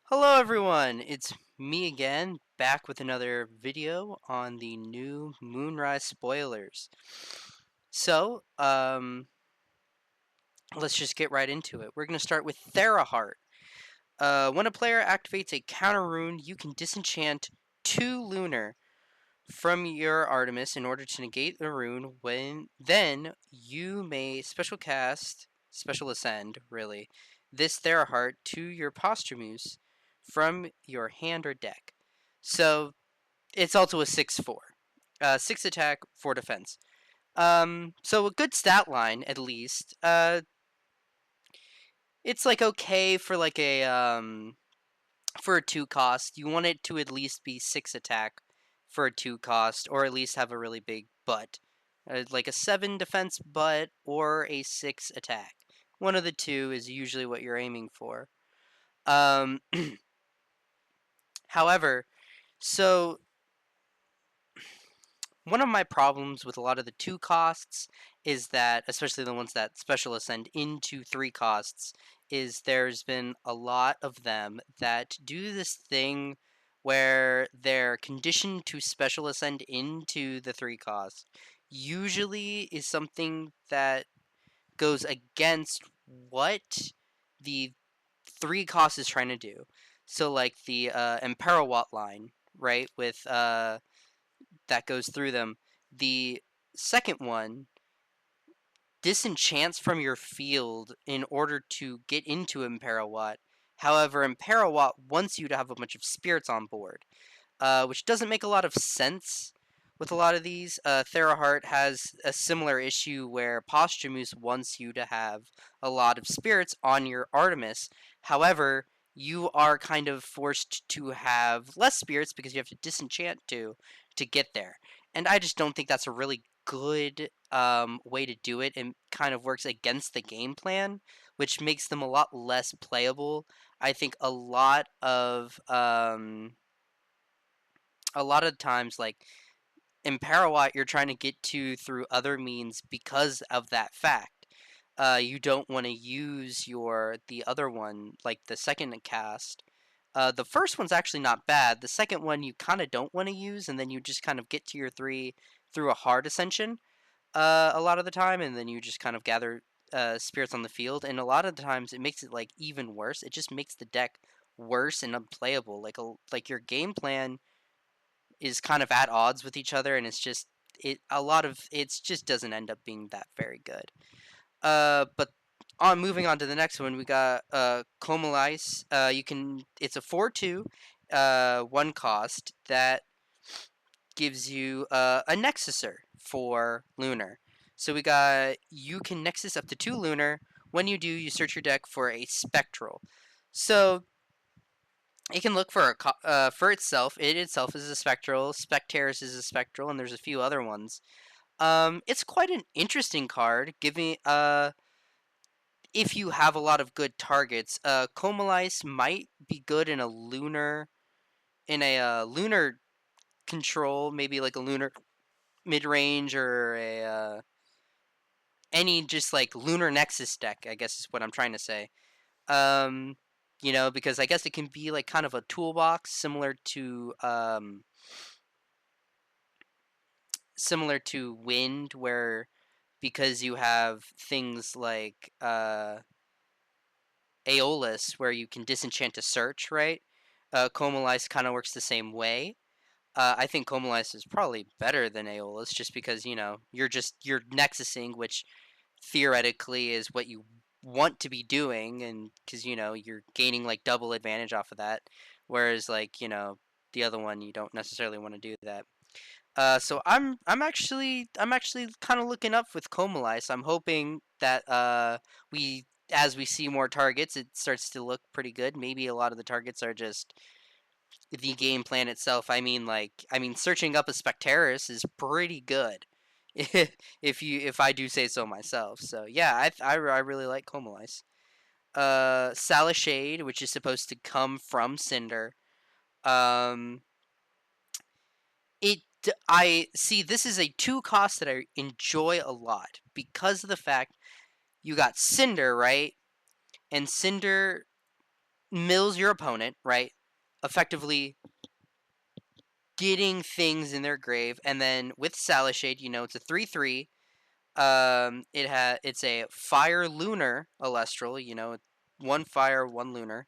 Hello everyone, it's me again, back with another video on the new Moonrise spoilers. So, let's just get right into it. We're going to start with Theraheart. When a player activates a counter rune, you can disenchant 2 Lunar from your Artemis in order to negate the rune. Then you may special ascend, really, this Theraheart to your Posthumous from your hand or deck. So it's also a 6/4, 6 attack, 4 defense. So a good stat line at least. It's like okay for like a for a 2 cost. You want it to at least be 6 attack for a 2 cost, or at least have a really big butt. Like a 7 defense butt or a 6 attack. One of the two is usually what you're aiming for. Um, however, so one of my problems with a lot of the 2 costs is that, especially the ones that special ascend into 3 costs, is there's been a lot of them that do this thing where they're conditioned to special ascend into the 3 cost. Usually is something that goes against what the 3 cost is trying to do. So like the Imperawatt line, right, with that goes through them. The second one disenchants from your field in order to get into Imperawatt. However, Imperawatt wants you to have a bunch of spirits on board, which doesn't make a lot of sense with a lot of these. Theraheart has a similar issue where Posthumous wants you to have a lot of spirits on your Artemis. However, you are kind of forced to have less spirits because you have to disenchant to get there. And I just don't think that's a really good way to do it, and kind of works against the game plan, which makes them a lot less playable. I think a lot of times, like in Parawatt, you're trying to get to through other means because of that fact. You don't want to use the other one, like the second cast. The first one's actually not bad. The second one you kind of don't want to use, and then you just kind of get to your 3 through a hard ascension a lot of the time, and then you just kind of gather spirits on the field. And a lot of the times it makes it like even worse. It just makes the deck worse and unplayable. Like your game plan is kind of at odds with each other, and it just doesn't end up being that very good. But on moving on to the next one, we got Comalice. It's a 4/2, 1 cost that gives you a Nexuser for Lunar. So you can Nexus up to 2 Lunar. When you do, you search your deck for a Spectral. So it can look for itself. It itself is a Spectral. Spectaris is a Spectral, and there's a few other ones. It's quite an interesting card, giving if you have a lot of good targets. Comalice might be good in a lunar control, maybe like a lunar mid range, or a any just like lunar nexus deck, I guess is what I'm trying to say. Um, because I guess it can be like kind of a toolbox similar to wind, where because you have things like Aeolus where you can disenchant a search, right? Comalice kind of works the same way. I think Comalice is probably better than Aeolus, just because you're nexusing, which theoretically is what you want to be doing, and because you're gaining like double advantage off of that, whereas like the other one you don't necessarily want to do that. So I'm actually kind of looking up with Comalice. I'm hoping that we as we see more targets, it starts to look pretty good. Maybe a lot of the targets are just the game plan itself. I mean, searching up a Spectaris is pretty good, if I do say so myself. So yeah, I really like Comalice. Salishade, which is supposed to come from Cinder. Um, it I see this is a 2 cost that I enjoy a lot because of the fact you got Cinder, right? And Cinder mills your opponent, right? Effectively getting things in their grave, and then with Salashade, it's a 3/3. It's a fire lunar Alestral. One fire, one lunar.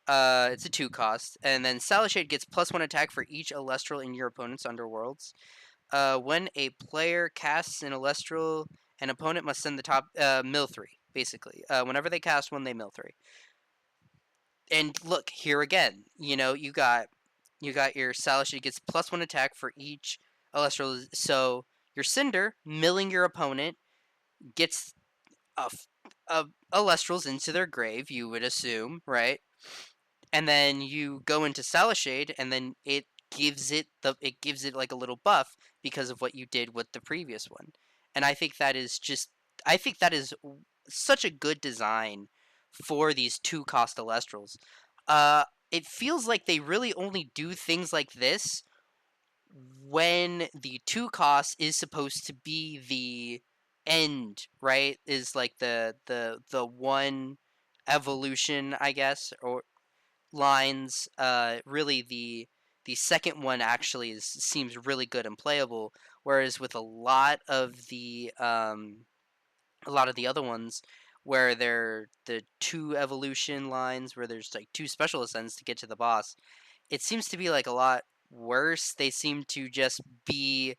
It's a 2 cost, and then Salashade gets +1 attack for each Alestral in your opponent's underworlds. When a player casts an Alestral, an opponent must send the top mill 3. Basically, whenever they cast one, they mill 3. And look here again. You got your Salashade gets +1 attack for each Alestral. So your Cinder milling your opponent gets a, Alestrals into their grave. You would assume, right? And then you go into Salashade, and then it gives it like a little buff because of what you did with the previous one. And I think that is such a good design for these 2 cost Alestrals. It feels like they really only do things like this when the 2 cost is supposed to be the end, right? Is like the one evolution, I guess, or lines. Really, the second one actually seems really good and playable. Whereas with a lot of the other ones, where they're the 2 evolution lines, where there's like 2 special ascents to get to the boss, it seems to be like a lot worse. They seem to just be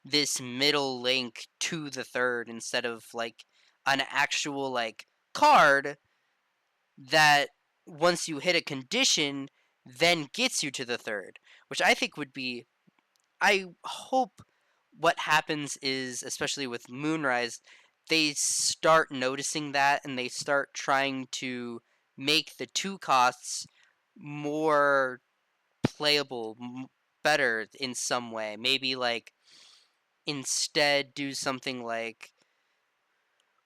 this middle link to the third instead of like an actual like card that once you hit a condition then gets you to the third, which I think would be. I hope what happens is, especially with Moonrise, they start noticing that and they start trying to make the 2 costs more playable, better in some way. Maybe like instead do something like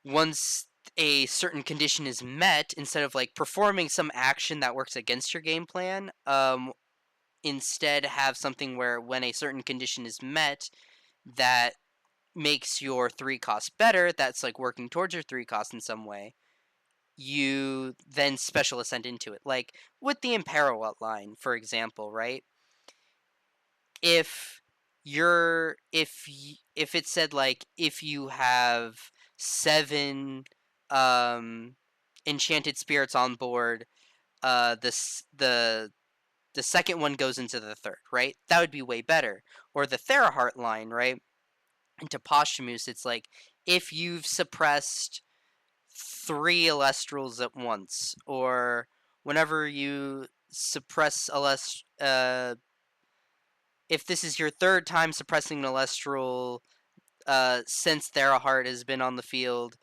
once a certain condition is met, instead of like performing some action that works against your game plan, instead have something where when a certain condition is met that makes your 3 cost better, that's like working towards your 3 cost in some way, you then special ascend into it. Like with the Imperawat line, for example, right? If if it said like if you have 7 um enchanted spirits on board, the second one goes into the third, right? That would be way better. Or the Theraheart line, right? Into Posthumous, it's like if you've suppressed 3 Alestrals at once, or whenever you suppress if this is your third time suppressing an Alestral since Theraheart has been on the field,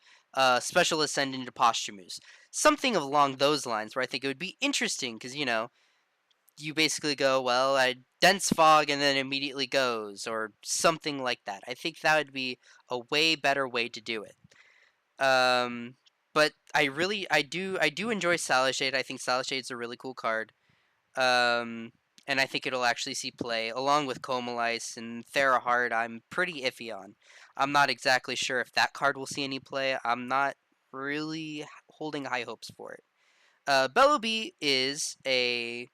special ascend into Posthumous. Something along those lines, where I think it would be interesting, because, you basically go, well, I dense fog and then immediately goes, or something like that. I think that would be a way better way to do it. But I do enjoy Salashade. I think Salashade's a really cool card. And I think it'll actually see play along with Comalice and Theraheart. I'm pretty iffy on. I'm not exactly sure if that card will see any play. I'm not really holding high hopes for it. Bellowbee is a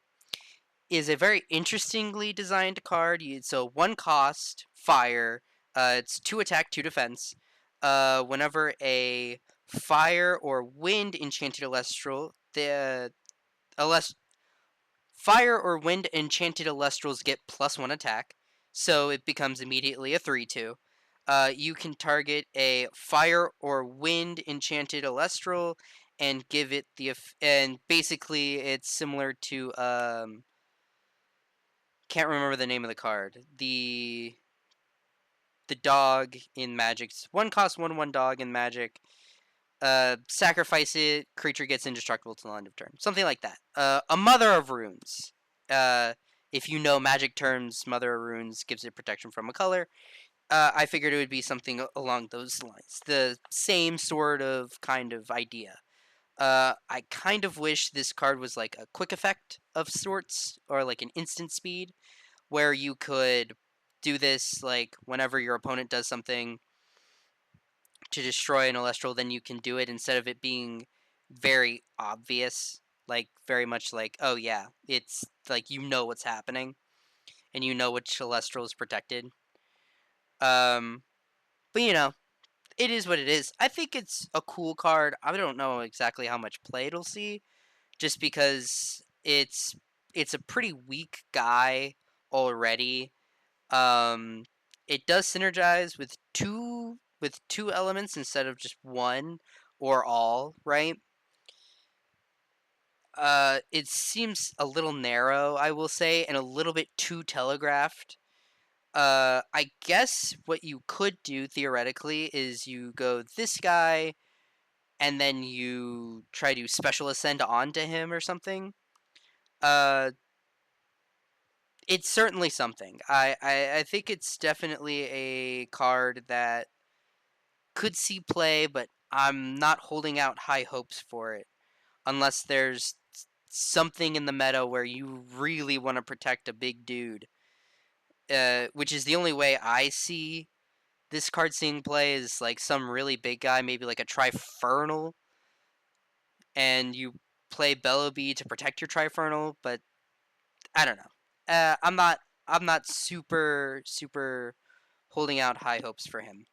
very interestingly designed card. So 1 cost, fire. It's 2 attack, 2 defense. Whenever a fire or wind enchanted Alestral, the Alest fire or wind enchanted Alestrals get +1 attack, so it becomes immediately a 3/2. You can target a fire or wind enchanted Alestral and give it and basically it's similar to can't remember the name of the card. The dog in Magic. 1 cost, 1/1 dog in Magic. Sacrifice it. Creature gets indestructible till the end of turn. Something like that. A Mother of Runes. If you know Magic terms, Mother of Runes gives it protection from a color. I figured it would be something along those lines. The same sort of kind of idea. I kind of wish this card was like a quick effect of sorts, or like an instant speed, where you could do this like whenever your opponent does something to destroy an Alestral, then you can do it instead of it being very obvious. like very much like, oh yeah, it's like you know what's happening and you know which celestial is protected. Um, but it is what it is. I think it's a cool card. I don't know exactly how much play it'll see, just because it's a pretty weak guy already. Um, it does synergize with two elements instead of just one or all, right? It seems a little narrow, I will say, and a little bit too telegraphed. I guess what you could do theoretically is you go this guy, and then you try to special ascend onto him or something. Uh, it's certainly something. I think it's definitely a card that could see play, but I'm not holding out high hopes for it unless there's something in the meta where you really want to protect a big dude. Which is the only way I see this card seeing play is like some really big guy, maybe like a Trifernal, and you play Bellowbee to protect your Trifernal, but I don't know. I'm not super holding out high hopes for him.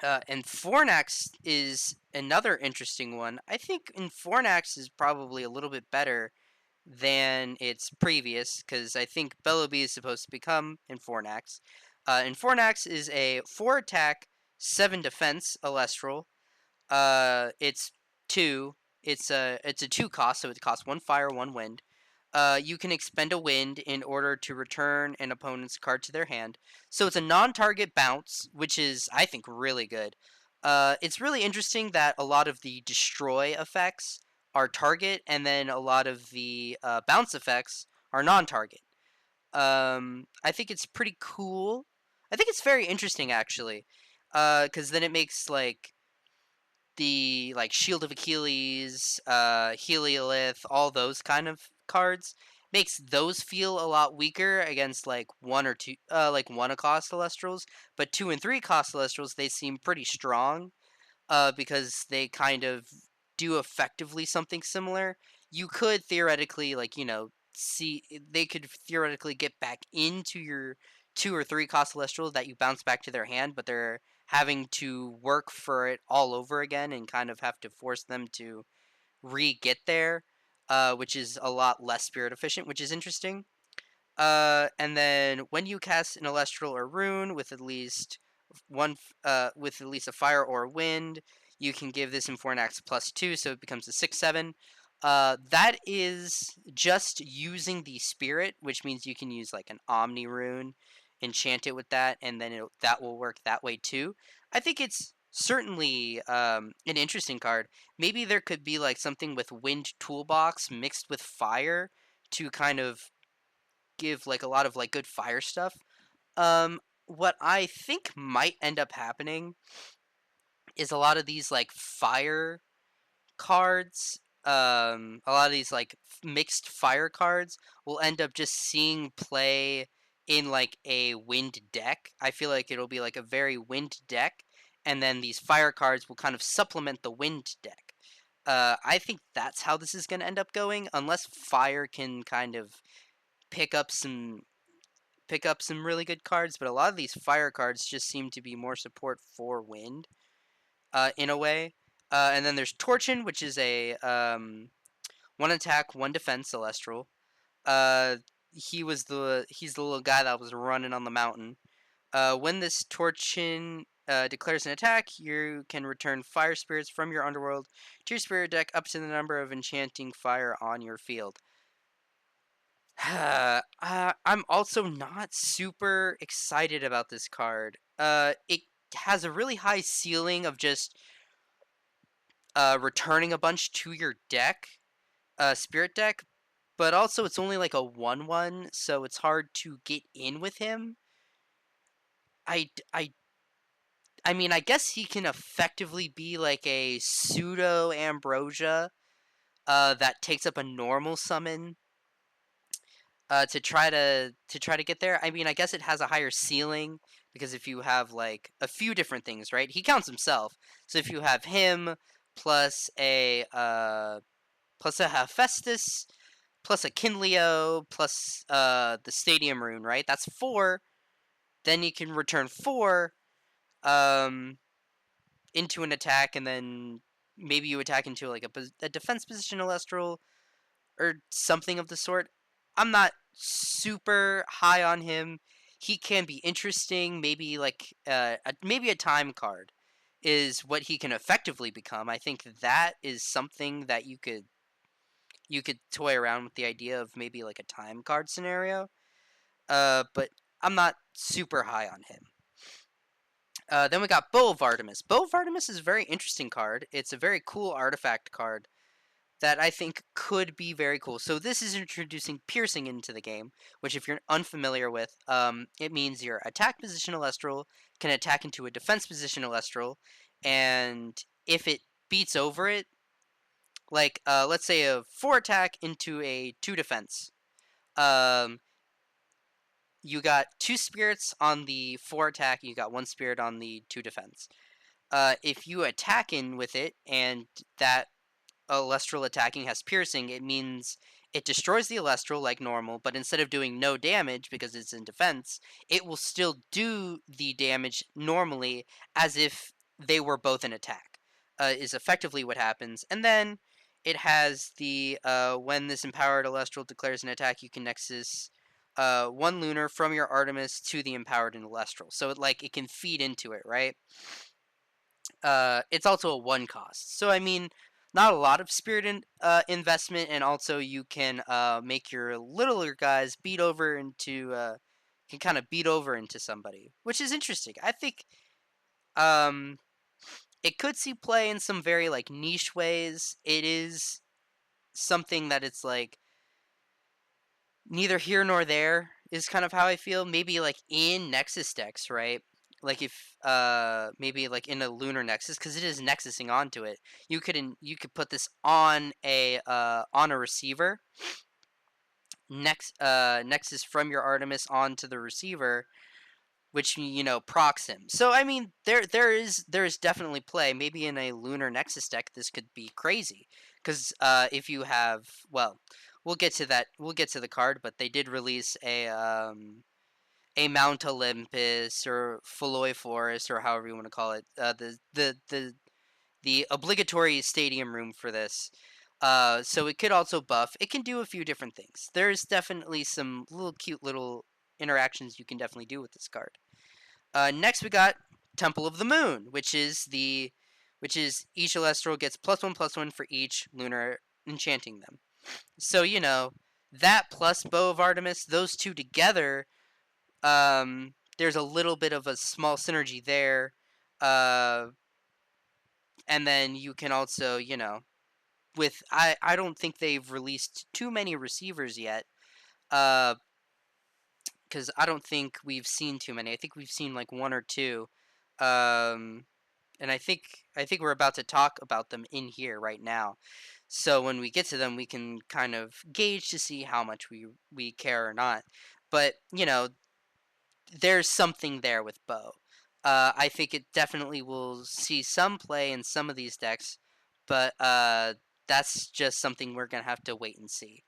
And Fornax is another interesting one. I think Fornax is probably a little bit better than its previous, because I think Bellowbee is supposed to become Infornax. Infornax is a 4 attack, 7 defense Alestral. It's 2. It's a 2 cost, so it costs 1 fire, 1 wind. You can expend a wind in order to return an opponent's card to their hand. So it's a non-target bounce, which is, I think, really good. It's really interesting that a lot of the destroy effects are target, and then a lot of the bounce effects are non-target. I think it's pretty cool. I think it's very interesting, actually, because then it makes like the like Shield of Achilles, Heliolith, all those kind of cards makes those feel a lot weaker against like one or two, like 1 cost Celestrals, but 2 and 3 cost Celestrals they seem pretty strong, because they kind of do effectively something similar. You could theoretically, like, see they could theoretically get back into your 2 or 3 cost celestials that you bounce back to their hand, but they're having to work for it all over again and kind of have to force them to re-get there, which is a lot less spirit efficient, which is interesting. And then when you cast an Celestial or Rune with at least a fire or a wind, you can give this Infornax +2, so it becomes a 6/7. That is just using the spirit, which means you can use like an Omni Rune, enchant it with that, and then that will work that way too. I think it's certainly an interesting card. Maybe there could be like something with Wind Toolbox mixed with Fire to kind of give like a lot of like good fire stuff. What I think might end up happening is a lot of these like fire cards, a lot of these like mixed fire cards will end up just seeing play in like a wind deck. I feel like it'll be like a very wind deck, and then these fire cards will kind of supplement the wind deck. I think that's how this is going to end up going, unless fire can kind of pick up some pick up some really good cards, but a lot of these fire cards just seem to be more support for wind, in a way. And then there's Torchin, which is a 1 attack, 1 defense Celestial. Uh, he's the little guy that was running on the mountain. When this Torchin declares an attack, you can return fire spirits from your underworld to your spirit deck up to the number of enchanting fire on your field. I'm also not super excited about this card. It has a really high ceiling of just returning a bunch to your deck, spirit deck, but also it's only like a 1/1, so it's hard to get in with him. I, I, I mean, I guess he can effectively be like a pseudo Ambrosia, that takes up a normal summon, to try to get there. I mean, I guess it has a higher ceiling because if you have like a few different things, right? He counts himself. So if you have him plus a plus a Hephaestus, plus a Kinleo, plus the Stadium Rune, right? That's 4. Then you can return 4 um, into an attack, and then maybe you attack into like a defense position Celestial or something of the sort. I'm not super high on him. He can be interesting. Maybe like maybe a time card is what he can effectively become. I think that is something that you could toy around with the idea of maybe like a time card scenario. But I'm not super high on him. Then we got Bow of Artemis. Bow of Artemis is a very interesting card. It's a very cool artifact card that I think could be very cool. So this is introducing piercing into the game, which if you're unfamiliar with, it means your attack position Celestial can attack into a defense position Celestial, and if it beats over it, like let's say a 4 attack into a 2 defense, um, you got 2 spirits on the 4 attack, you got 1 spirit on the 2 defense. If you attack in with it and that Elestral attacking has piercing, it means it destroys the Elestral like normal, but instead of doing no damage because it's in defense, it will still do the damage normally as if they were both in attack, is effectively what happens. And then it has the when this empowered Elestral declares an attack, you can Nexus 1 Lunar from your Artemis to the empowered Elestral. So it can feed into it, right? It's also a 1 cost. So I mean, not a lot of spirit investment, and also you can make your littler guys can kind of beat over into somebody, which is interesting. I think um, it could see play in some very like niche ways. It is something that it's like neither here nor there is kind of how I feel. Maybe like in Nexus decks, right? Like if maybe like in a Lunar Nexus, because it is nexusing onto it. You could put this on a receiver. Nexus from your Artemis onto the receiver, which procs him. So I mean, there is definitely play. Maybe in a Lunar Nexus deck, this could be crazy. Because if you have, well, we'll get to that. We'll get to the card, but they did release a Mount Olympus or Phaloi Forest or however you want to call it. The obligatory stadium room for this. So it could also buff. It can do a few different things. There's definitely some little cute little interactions you can definitely do with this card. Next we got Temple of the Moon, which is each Celestial gets +1/+1 for each lunar enchanting them. So that plus Bow of Artemis, those two together, there's a little bit of a small synergy there. And then you can also, with I don't think they've released too many receivers yet. Because I don't think we've seen too many. I think we've seen like 1 or 2. And I think we're about to talk about them in here right now. So when we get to them, we can kind of gauge to see how much we care or not. But there's something there with Bow. I think it definitely will see some play in some of these decks, but that's just something we're gonna have to wait and see.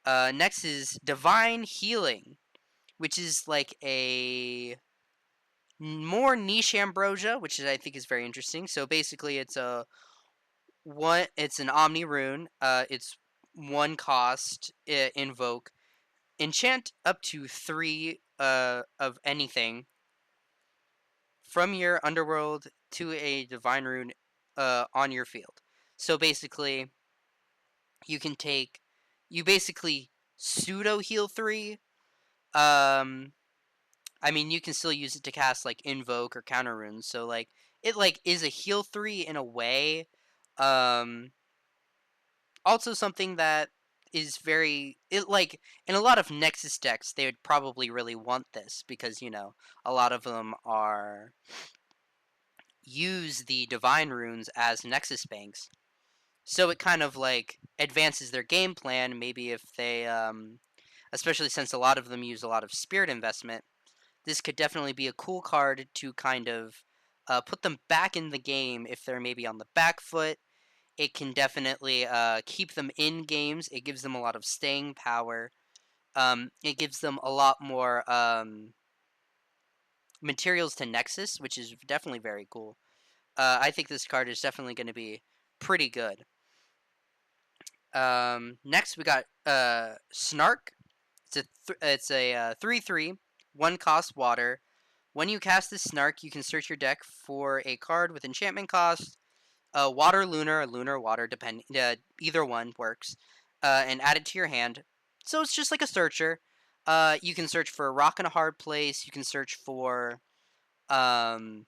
Next is Divine Healing, which is like a more niche ambrosia, which I think is very interesting. So basically, it's an Omni rune. It's 1 cost. Invoke, enchant up to 3 of anything from your underworld to a divine rune on your field. So basically, you basically pseudo heal 3. I mean, you can still use it to cast like invoke or counter runes. So like it like is a heal 3 in a way. Um, Also something that is very it like in a lot of Nexus decks they would probably really want this because a lot of them are use the divine runes as Nexus banks. So it kind of like advances their game plan. Maybe if they especially since a lot of them use a lot of spirit investment, this could definitely be a cool card to kind of put them back in the game if they're maybe on the back foot, It can definitely keep them in games. It gives them a lot of staying power. It gives them a lot more materials to Nexus, which is definitely very cool. I think this card is definitely going to be pretty good. Next, we got Snark. It's a 3/3, 1 cost water. When you cast this Snark, you can search your deck for a card with enchantment cost, water, lunar, or lunar water, depending. Either one works, and add it to your hand. So it's just like a searcher. You can search for a rock in a hard place. You can search for um,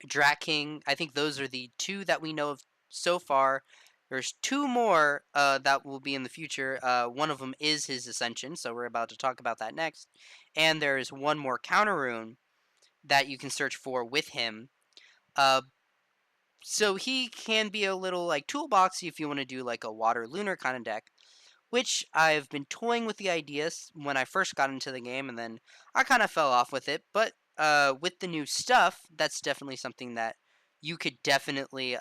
Drat King. I think those are the two that we know of so far. There's two more that will be in the future. One of them is his Ascension, so we're about to talk about that next. And there's one more counter rune that you can search for with him. Uh, so he can be a little like toolboxy if you want to do like a water lunar kind of deck, which I've been toying with the ideas when I first got into the game, and then I kind of fell off with it. But with the new stuff, that's definitely something that you could definitely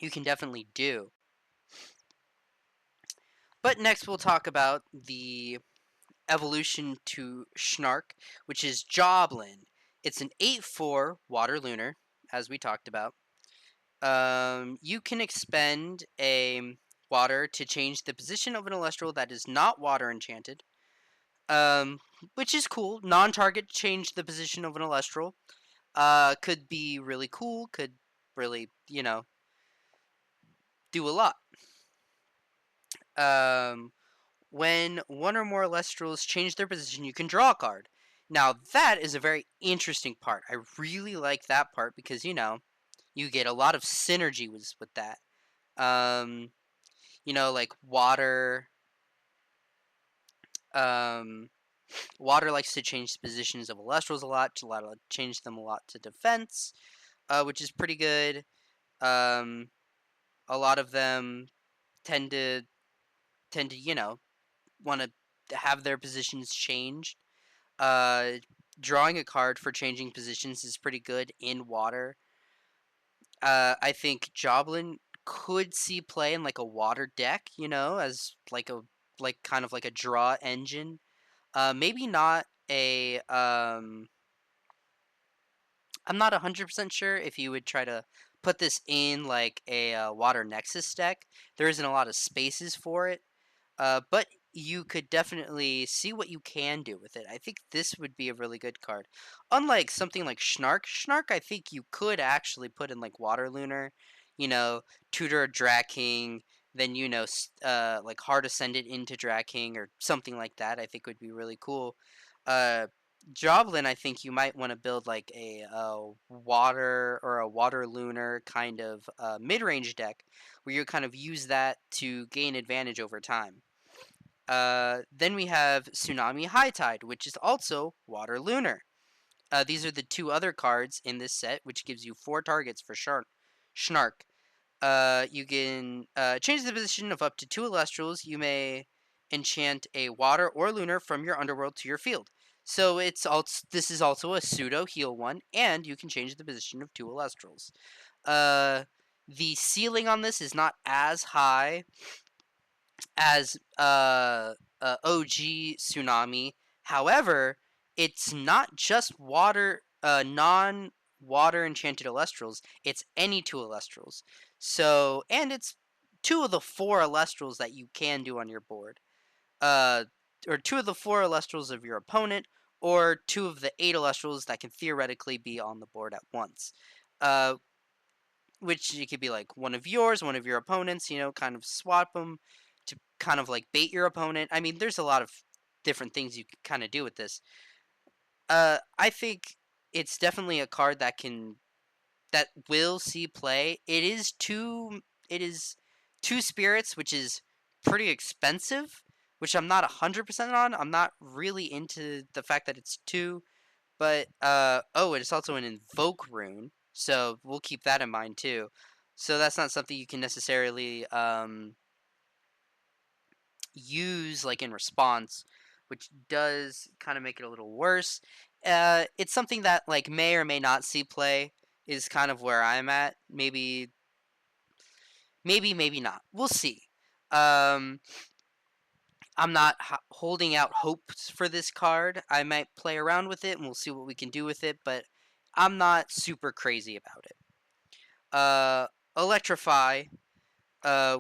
you can definitely do. But next, we'll talk about the evolution to Schnark, which is Joblin. It's an 8/4 water lunar, as we talked about. You can expend a water to change the position of an Celestial that is not water enchanted. Which is cool. Non-target change the position of an Celestial. Could be really cool. Could really, do a lot. Um, when one or more Celestials change their position, you can draw a card. Now that is a very interesting part. I really like that part because you get a lot of synergy with that. Um, like water. Um, Water likes to change the positions of Celestials a lot, to change them a lot to defense, which is pretty good. Um, a lot of them tend to want to have their positions changed. Uh, Drawing a card for changing positions is pretty good in water. I think Joblin could see play in like a water deck, as like kind of like a draw engine. Maybe not a I'm not 100% sure if you would try to put this in like a water nexus deck. There isn't a lot of spaces for it. But you could definitely see what you can do with it. I think this would be a really good card. Unlike something like Schnark, I think you could actually put in like Water Lunar, you know, tutor a Draking, then like hard ascended into Draking or something like that. I think would be really cool. Uh, Joblin, I think you might want to build like a water or a water lunar kind of mid range deck where you kind of use that to gain advantage over time. Then we have Tsunami High Tide, which is also Water Lunar. These are the two other cards in this set, which gives you 4 targets for Schnark. You can change the position of up to 2 Celestials. You may enchant a Water or Lunar from your underworld to your field. So this is also a pseudo heal one, and you can change the position of 2 Celestials. Uh, the ceiling on this is not as high as OG Tsunami. However, it's not just non-water enchanted Elestrals. It's any 2 Elestrals. So, and it's 2 of the 4 Elestrals that you can do on your board. Uh, or 2 of the 4 Elestrals of your opponent, or 2 of the 8 Elestrals that can theoretically be on the board at once. Uh, which it could be like one of yours, one of your opponents, kind of swap them to kind of like bait your opponent. I mean, there's a lot of different things you can kind of do with this. I think it's definitely a card that will see play. It is 2 spirits, which is pretty expensive, which I'm not 100% on. I'm not really into the fact that it's 2. But it's also an invoke rune, so we'll keep that in mind too. So that's not something you can necessarily use like in response, which does kind of make it a little worse. It's something that like may or may not see play is kind of where I'm at. Maybe Maybe, maybe not. We'll see. Um, I'm not holding out hopes for this card. I might play around with it and we'll see what we can do with it, but I'm not super crazy about it. Electrify,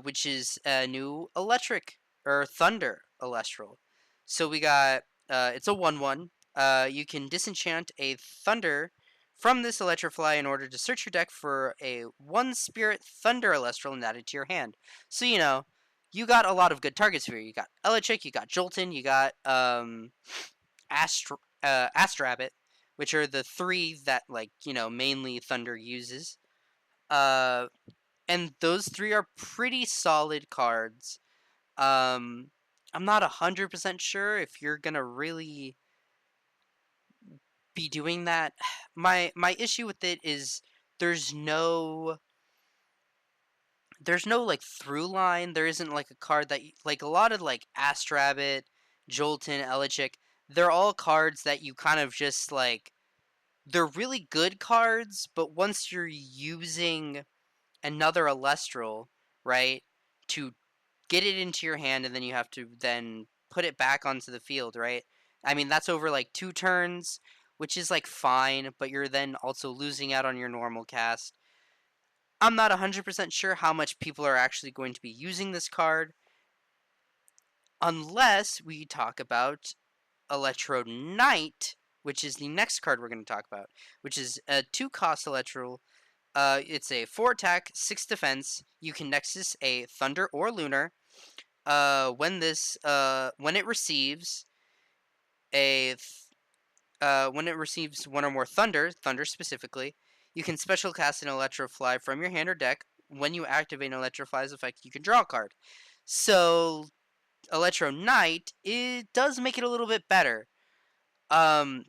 which is a new electric or thunder celestial. So we got it's a 1/1. You can disenchant a thunder from this electrify in order to search your deck for a one spirit thunder celestial and add it to your hand. So you got a lot of good targets here. You got Electric, you got Jolton, you got Astrabbit, which are the three that mainly Thunder uses. Uh, and those three are pretty solid cards. I'm not 100% sure if you're gonna really be doing that. My issue with it is there's no there's no like through line. There isn't like a card that like a lot of like Astrabbit, Jolton, Elichick. They're all cards that you kind of just like. They're really good cards, but once you're using another Alestral, right, to get it into your hand, and then you have to then put it back onto the field, right? I mean, that's over like 2 turns, which is like fine, but you're then also losing out on your normal cast. I'm not 100% sure how much people are actually going to be using this card, unless we talk about Electro Knight, which is the next card we're going to talk about, which is a 2-cost Electro. It's a 4 attack, 6 defense. You can Nexus a Thunder or Lunar. When it receives a when it receives one or more thunder specifically, you can special cast an Electrofly from your hand or deck. When you activate an Electrofly's effect, you can draw a card. So Electro Knight, it does make it a little bit better.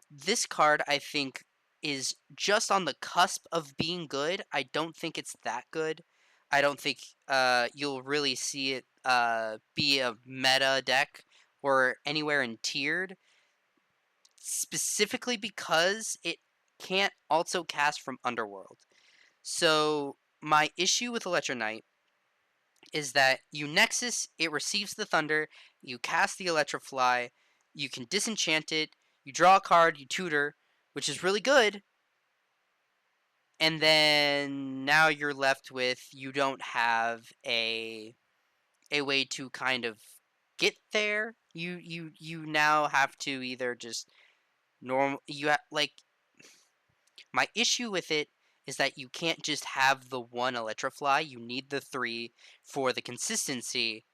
This card I think is just on the cusp of being good. I don't think it's that good. I don't think you'll really see it be a meta deck or anywhere in tiered, specifically because it can't also cast from Underworld. So my issue with Electro Knight is that you Nexus, it receives the Thunder, you cast the Electrofly, you can disenchant it, you draw a card, you tutor, which is really good, and then now you're left with you don't have a way to kind of get there. You now have to either just like my issue with it is that you can't just have the one Electrofly. You need the three for the consistency.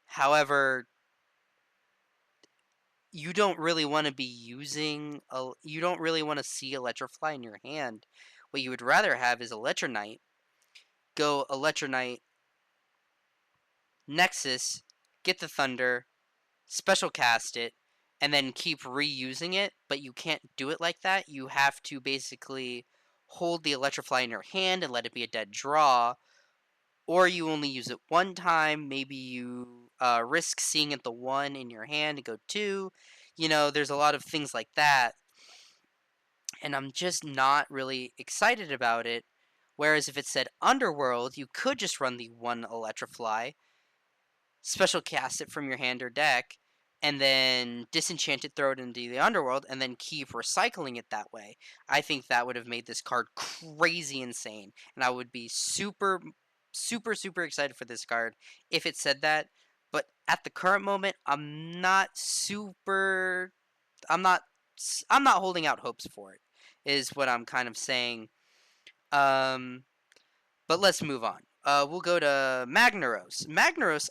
However, you don't really want to be you don't really want to see Electrofly in your hand. What you would rather have is Electronite. Go Electronite, Nexus, get the Thunder, special cast it, and then keep reusing it, but you can't do it like that. You have to basically hold the Electrofly in your hand and let it be a dead draw, or you only use it one time. Maybe you risk seeing it the one in your hand and go two. There's a lot of things like that, and I'm just not really excited about it. Whereas if it said Underworld, you could just run the one Electrofly, special cast it from your hand or deck, and then disenchant it, throw it into the Underworld, and then keep recycling it that way. I think that would have made this card crazy insane, and I would be super, super, super excited for this card if it said that. But at the current moment, I'm not. I'm not holding out hopes for it. Is what I'm kind of saying. Um, but let's move on. We'll go to Magnaros. Magnaros,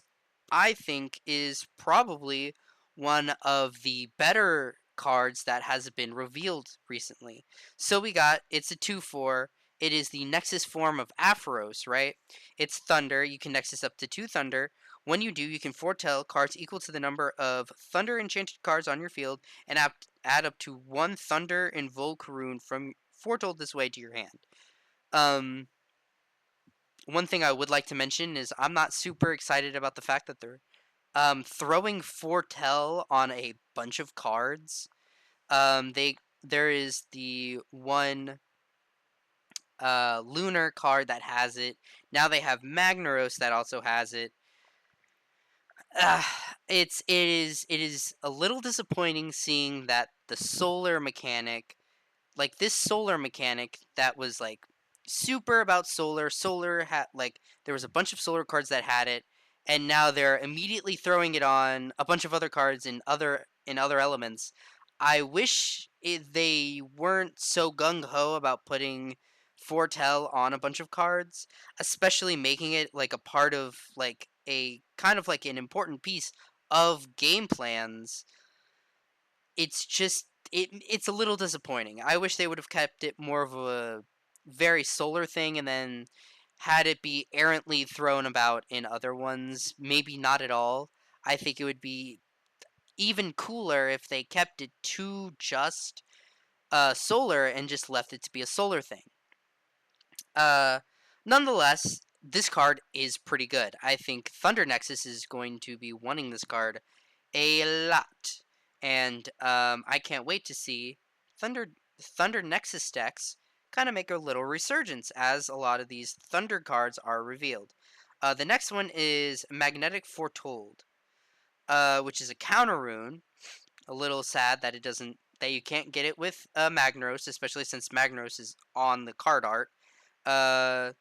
I think, is probably one of the better cards that has been revealed recently. So it's a 2/4. It is the Nexus form of Aphoros, right? It's Thunder. You can Nexus up to 2 Thunder. When you do, you can foretell cards equal to the number of Thunder enchanted cards on your field and add up to 1 Thunder Invoke rune from foretold this way to your hand. Um, One thing I would like to mention is I'm not super excited about the fact that they're throwing foretell on a bunch of cards. There is the one Lunar card that has it. Now they have Magnaros that also has it. Uh, it is a little disappointing seeing that the solar mechanic, like this solar mechanic that was like super about solar had like there was a bunch of solar cards that had it, and now they're immediately throwing it on a bunch of other cards in other elements. I wish they weren't so gung-ho about putting foretell on a bunch of cards, especially making it like a part of like a kind of like an important piece of game plans. It's a little disappointing. I wish they would have kept it more of a very solar thing and then had it be errantly thrown about in other ones. Maybe not at all. I think it would be even cooler if they kept it to just solar and just left it to be a solar thing. Uh, Nonetheless, this card is pretty good. I think Thunder Nexus is going to be wanting this card a lot, and I can't wait to see Thunder Nexus decks kind of make a little resurgence as a lot of these Thunder cards are revealed. The next one is Magnetic Foretold, which is a counter rune. A little sad that it doesn't that you can't get it with Magnos, especially since Magnos is on the card art. Uh,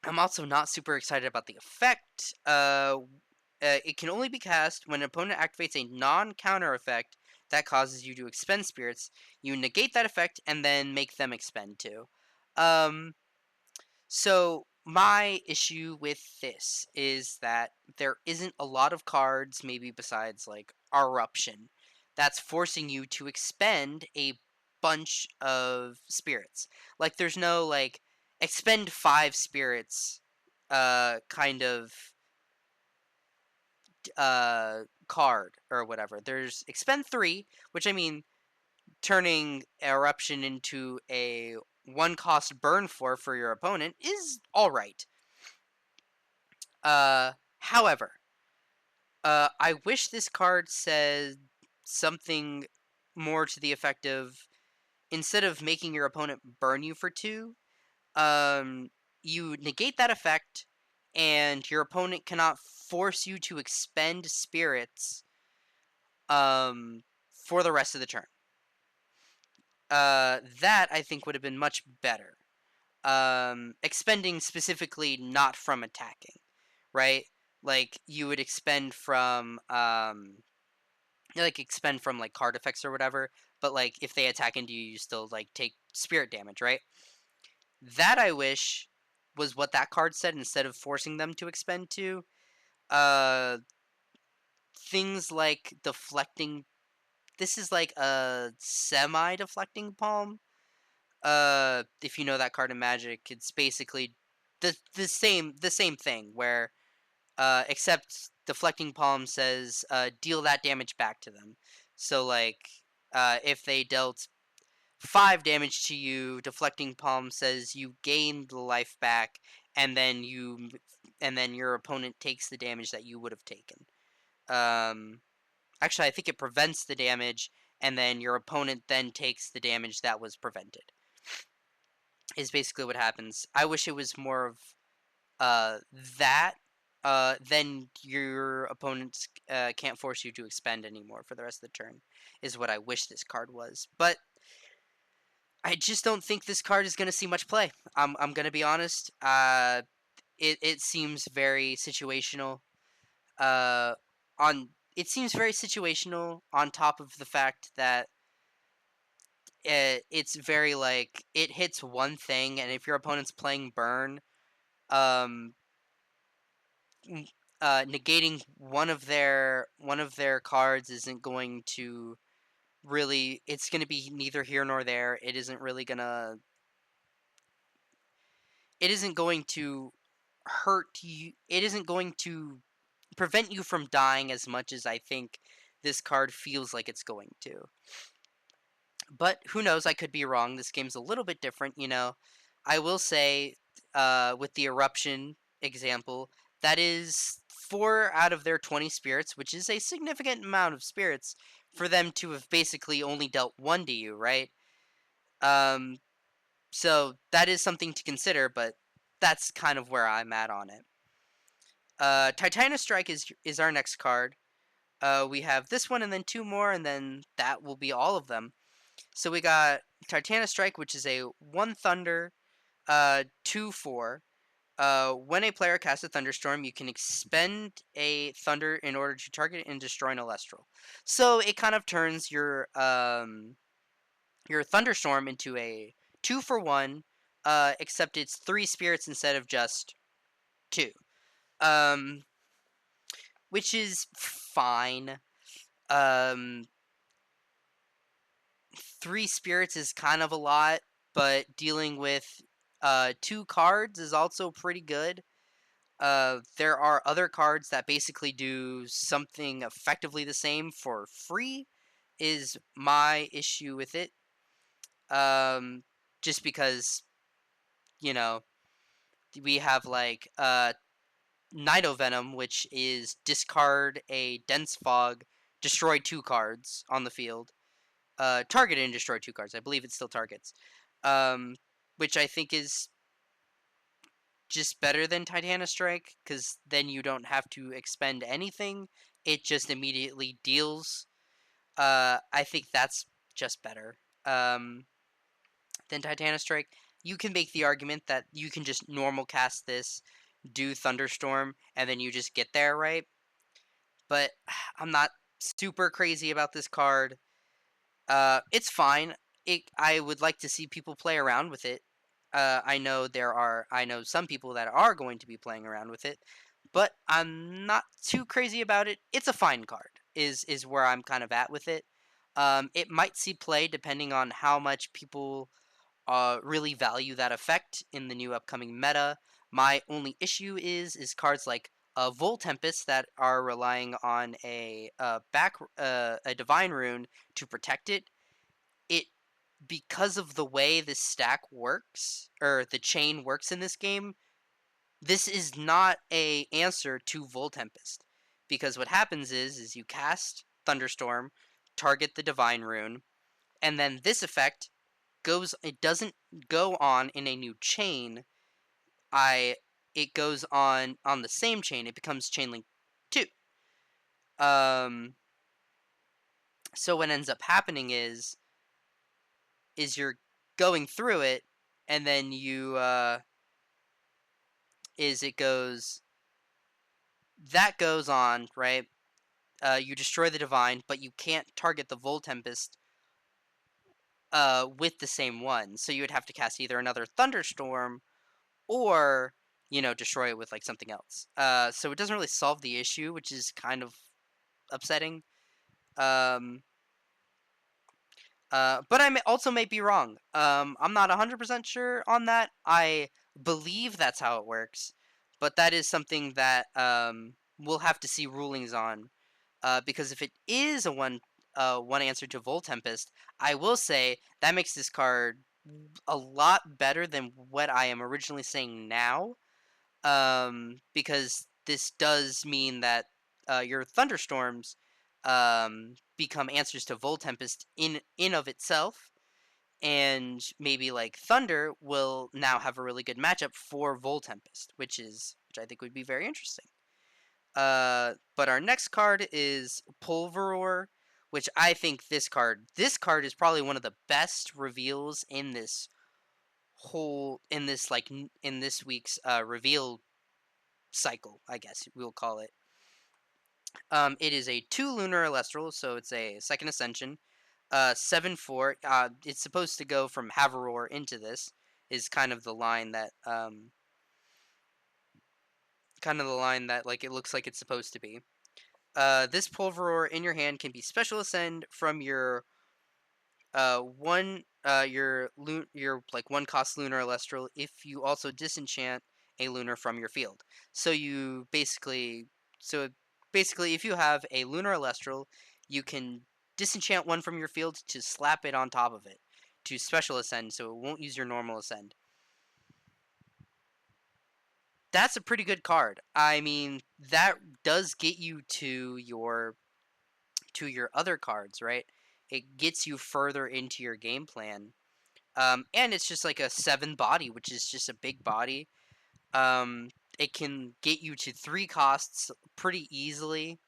I'm also not super excited about the effect. It can only be cast when an opponent activates a non-counter effect that causes you to expend spirits. You negate that effect and then make them expend too. Um, so my issue with this is that there isn't a lot of cards, maybe besides like Eruption, that's forcing you to expend a bunch of spirits. Like there's no like expend 5 spirits kind of card or whatever. There's expend 3, which I mean turning Eruption into a one cost burn for your opponent is all right. However, I wish this card said something more to the effect of instead of making your opponent burn you for 2, um, you negate that effect, and your opponent cannot force you to expend spirits for the rest of the turn. That I think would have been much better. Expending specifically not from attacking, right? Like you would expend from like card effects or whatever, but like if they attack into you, you still like take spirit damage, right? That I wish was what that card said instead of forcing them to expend to. Uh, Things like deflecting. This is like a semi-deflecting palm. If you know that card in Magic, it's basically the same thing where except deflecting palm says deal that damage back to them. So like if they dealt 5 damage to you, deflecting palm says you gain the life back, and then your opponent takes the damage that you would have taken. Um, Actually, I think it prevents the damage, and then your opponent then takes the damage that was prevented. Is basically what happens. I wish it was more of that. Then your opponents can't force you to expend anymore for the rest of the turn. Is what I wish this card was, but I just don't think this card is going to see much play. I'm going to be honest. It seems very situational. Uh, on It seems very situational. On top of the fact that it's very like it hits one thing, and if your opponent's playing burn, um, negating one of their cards isn't going to really. It's going to be neither here nor there. It isn't really gonna. It isn't going to hurt you. It isn't going to prevent you from dying as much as I think this card feels like it's going to. But who knows? I could be wrong. This game's a little bit different. I will say, with the eruption example, that is 4 out of their 20 spirits, which is a significant amount of spirits for them to have basically only dealt 1 to you, right? Um, So that is something to consider, but that's kind of where I'm at on it. Titanus Strike is our next card. We have this one and then two more, and then that will be all of them. So we got Titanus Strike, which is a 1 Thunder, 2/4. When a player casts a Thunderstorm, you can expend a Thunder in order to target and destroy an Celestial. So it kind of turns your Thunderstorm into a 2-for-1, except it's 3 spirits instead of just 2. Um, which is fine. Um, 3 spirits is kind of a lot, but dealing with 2 cards is also pretty good. There are other cards that basically do something effectively the same for free, is my issue with it. Um, just because, you know, we have like Nido Venom, which is discard a Dense Fog, destroy 2 cards on the field. Target and destroy 2 cards. I believe it still targets. Um, which I think is just better than Titanus Strike, because then you don't have to expend anything. It just immediately deals. I think that's just better than Titanus Strike. You can make the argument that you can just normal cast this, do Thunderstorm, and then you just get there, right? But I'm not super crazy about this card. It's fine. I would like to see people play around with it. I know some people that are going to be playing around with it, but I'm not too crazy about it. It's a fine card. Is where I'm kind of at with it. It might see play depending on how much people really value that effect in the new upcoming meta. My only issue is cards like Vol Tempest that are relying on a Divine Rune to protect it. It Because of the way the stack works or the chain works in this game, this is not a answer to Vol Tempest. Because what happens is you cast Thunderstorm, target the Divine Rune, and then this effect it doesn't go on in a new chain. I It goes on the same chain. It becomes chain link 2. Um so what ends up happening is you're going through it, and then you is it goes that goes on, right? You destroy the divine, but you can't target the Vol Tempest with the same one. So you would have to cast either another Thunderstorm or destroy it with like something else. So it doesn't really solve the issue, which is kind of upsetting. Um, but also may be wrong. I'm not 100% sure on that. I believe that's how it works, but that is something that we'll have to see rulings on. Because if it is one answer to Vol Tempest, I will say that makes this card a lot better than what I am originally saying now. Because this does mean that your thunderstorms become answers to Vol Tempest in of itself, and maybe like Thunder will now have a really good matchup for Vol Tempest, which I think would be very interesting. But our next card is Pulveror, which I think this card is probably one of the best reveals in in this week's reveal cycle, I guess we'll call it. It is a 2 Lunar Celestial, so it's a second ascension. 7/4. It's supposed to go from Havaror into this. Is kind of the line that like it looks like it's supposed to be. This Pulveror in your hand can be special ascend from your like 1 cost Lunar Celestial if you also disenchant a Lunar from your field. So so basically if you have a Lunar Celestial, you can disenchant one from your field to slap it on top of it to special ascend, so it won't use your normal ascend. That's a pretty good card. I mean, that does get you to your other cards, right? It gets you further into your game plan. And it's just like a 7 body, which is just a big body. Um, it can get you to 3 costs pretty easily.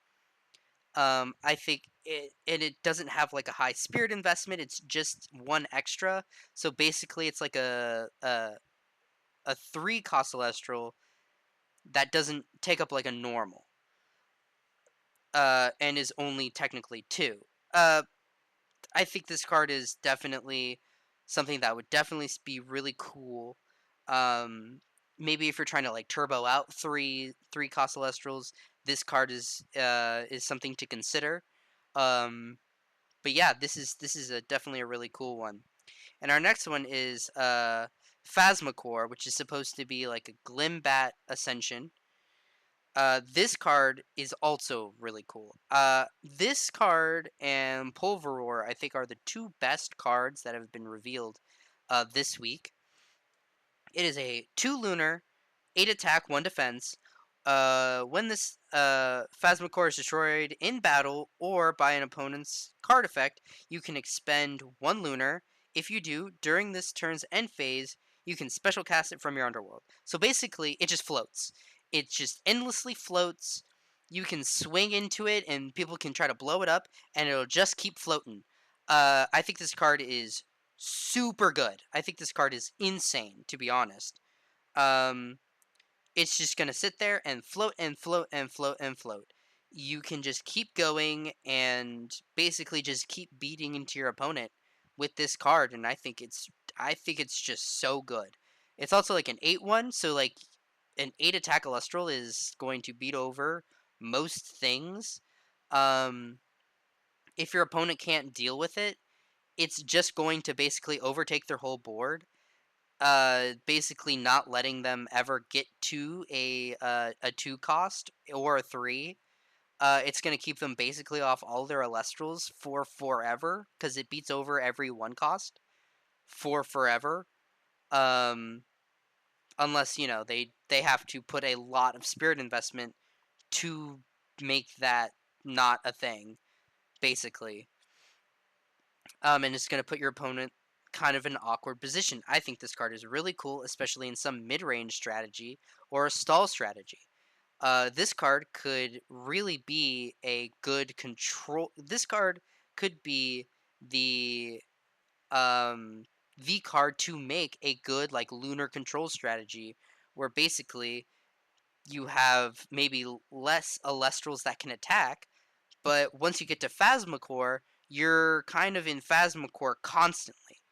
I think it doesn't have like a high spirit investment. It's just 1 extra. So basically, it's like a 3 cost celestial that doesn't take up like a normal. And is only technically 2. Uh, I think this card is definitely something that would definitely be really cool. Um, Maybe if you're trying to like turbo out three cost celestials, this card is something to consider. Um, but yeah, this is definitely a really cool one. And our next one is Phasmacore, which is supposed to be like a Glimbat Ascension. This card is also really cool. This card and Pulveror, I think, are the 2 best cards that have been revealed this week. It is a 2 lunar, 8 attack, 1 defense. When this Phasmacore is destroyed in battle or by an opponent's card effect, you can expend 1 lunar. If you do, during this turn's end phase, you can special cast it from your underworld. So basically, it just floats. It just endlessly floats. You can swing into it, and people can try to blow it up, and it'll just keep floating. I think this card is super good. I think this card is insane, to be honest. Um, it's just gonna sit there and float and float and float and float. You can just keep going and basically just keep beating into your opponent with this card, and I think it's just so good. It's also like an 8-1, so like an 8 attack Celestial is going to beat over most things. Um, if your opponent can't deal with it, it's just going to basically overtake their whole board, basically not letting them ever get to a 2 cost or a 3. It's going to keep them basically off all their Elestrals for forever because it beats over every 1 cost for forever. Um, Unless, they have to put a lot of spirit investment to make that not a thing, basically. And it's going to put your opponent kind of in an awkward position. I think this card is really cool, especially in some mid-range strategy or a stall strategy. This card could really be a good control. This card could be the um, the card to make a good like lunar control strategy, where basically you have maybe less Alestrals that can attack, but once you get to Phasmacore, you're kind of in Phasmacore constantly.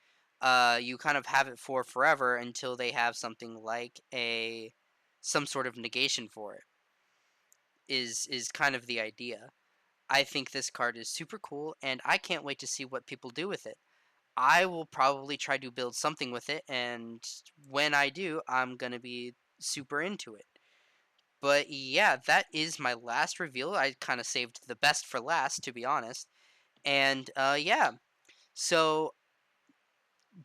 You kind of have it for forever until they have something like a some sort of negation for it. Is kind of the idea. I think this card is super cool, and I can't wait to see what people do with it. I will probably try to build something with it, and when I do, I'm gonna be super into it. But yeah, that is my last reveal. I kind of saved the best for last, to be honest. And yeah, so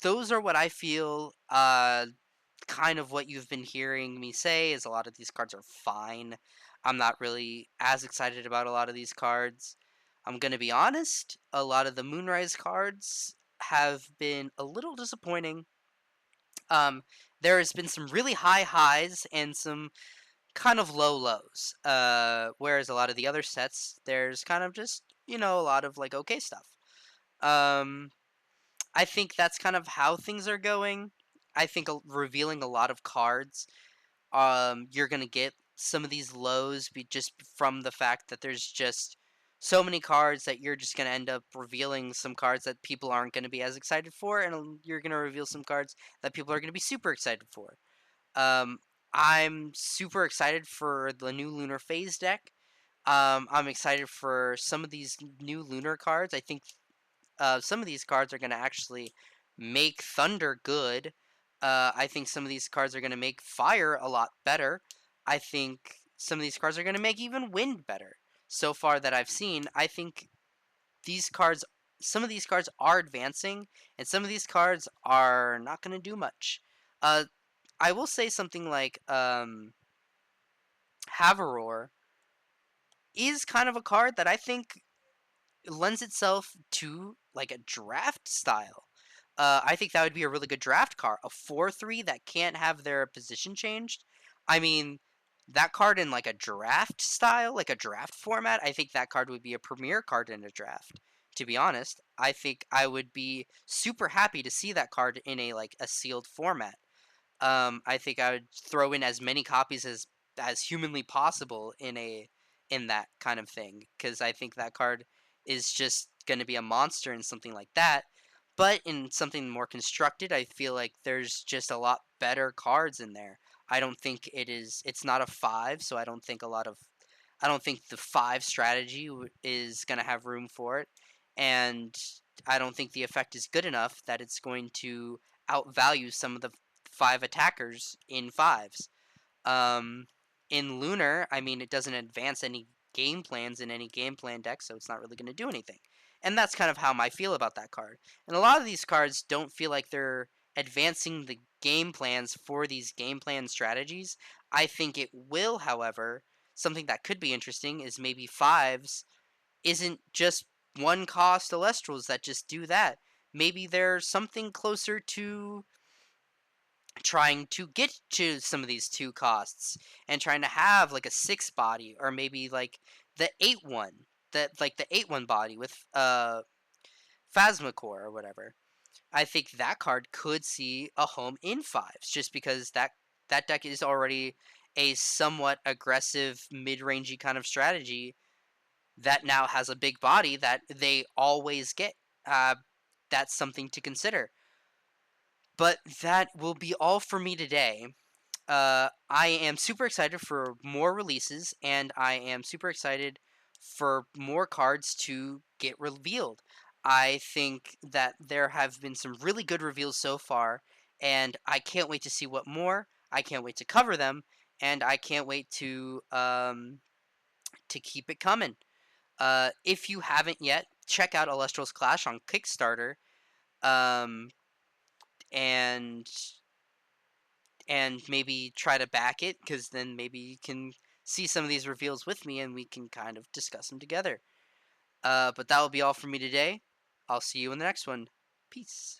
those are what I feel. Kind of what you've been hearing me say is a lot of these cards are fine. I'm not really as excited about a lot of these cards. I'm gonna be honest. A lot of the Moonrise cards have been a little disappointing. Um, there has been some really high highs and some kind of low lows. Whereas a lot of the other sets, there's kind of just a lot of like okay stuff. Um, I think that's kind of how things are going. I think revealing a lot of cards, you're gonna get some of these lows just from the fact that there's just so many cards that you're just gonna end up revealing some cards that people aren't gonna be as excited for, and you're gonna reveal some cards that people are gonna be super excited for. Um, I'm super excited for the new Lunar Phase deck. I'm excited for some of these new Lunar cards. I think some of these cards are going to actually make Thunder good. I think some of these cards are going to make Fire a lot better. I think some of these cards are going to make even Wind better. So far that I've seen, I think these cards, some of these cards are advancing, and some of these cards are not going to do much. Uh, I will say something like Havaror is kind of a card that I think lends itself to like a draft style. I think that would be a really good draft card. A 4/3 that can't have their position changed. I mean, that card in like a draft style, like a draft format, I think that card would be a premier card in a draft. To be honest, I think I would be super happy to see that card in a like a sealed format. I think I would throw in as many copies as humanly possible in that kind of thing because I think that card is just going to be a monster in something like that. But in something more constructed, I feel like there's just a lot better cards in there. I don't think it is. It's not a five, so I don't think a lot of. I don't think the five strategy is going to have room for it, and I don't think the effect is good enough that it's going to outvalue some of the five attackers in fives. Um, in Lunar, I mean, it doesn't advance any game plans in any game plan deck, so it's not really going to do anything. And that's kind of how I feel about that card. And a lot of these cards don't feel like they're advancing the game plans for these game plan strategies. I think it will, however, something that could be interesting is maybe fives isn't just one cost Elestrals that just do that. Maybe there's something closer to trying to get to some of these two costs and trying to have like a six body or maybe like the eight one that like the 8/1 body with Phasmacore or whatever. I think that card could see a home in fives just because that deck is already a somewhat aggressive mid-rangey kind of strategy that now has a big body that they always get. Uh, that's something to consider. But that will be all for me today. I am super excited for more releases, and I am super excited for more cards to get revealed. I think that there have been some really good reveals so far, and I can't wait to see what more. I can't wait to cover them, and I can't wait to keep it coming. If you haven't yet, check out Illustrious Clash on Kickstarter, um, and maybe try to back it because then maybe you can see some of these reveals with me and we can kind of discuss them together. But that will be all for me today. I'll see you in the next one. Peace.